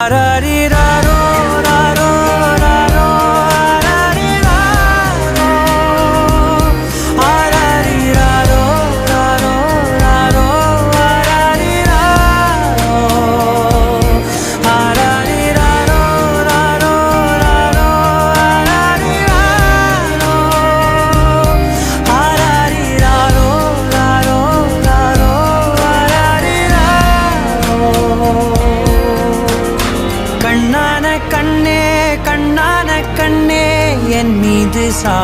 அரரிரரோ, ரரோ, ரரோ, அரரிரரோ. அரரிரரோ, ரரோ, ரரோ, அரரிரரோ. அரரிரரோ, ரரோ, ரரோ, அரரிரரோ. அரரிரரோ, ரரோ, ரரோ, அரரிரரோ. கண்ணான கண்ணே, கண்ணான கண்ணே, என் மீது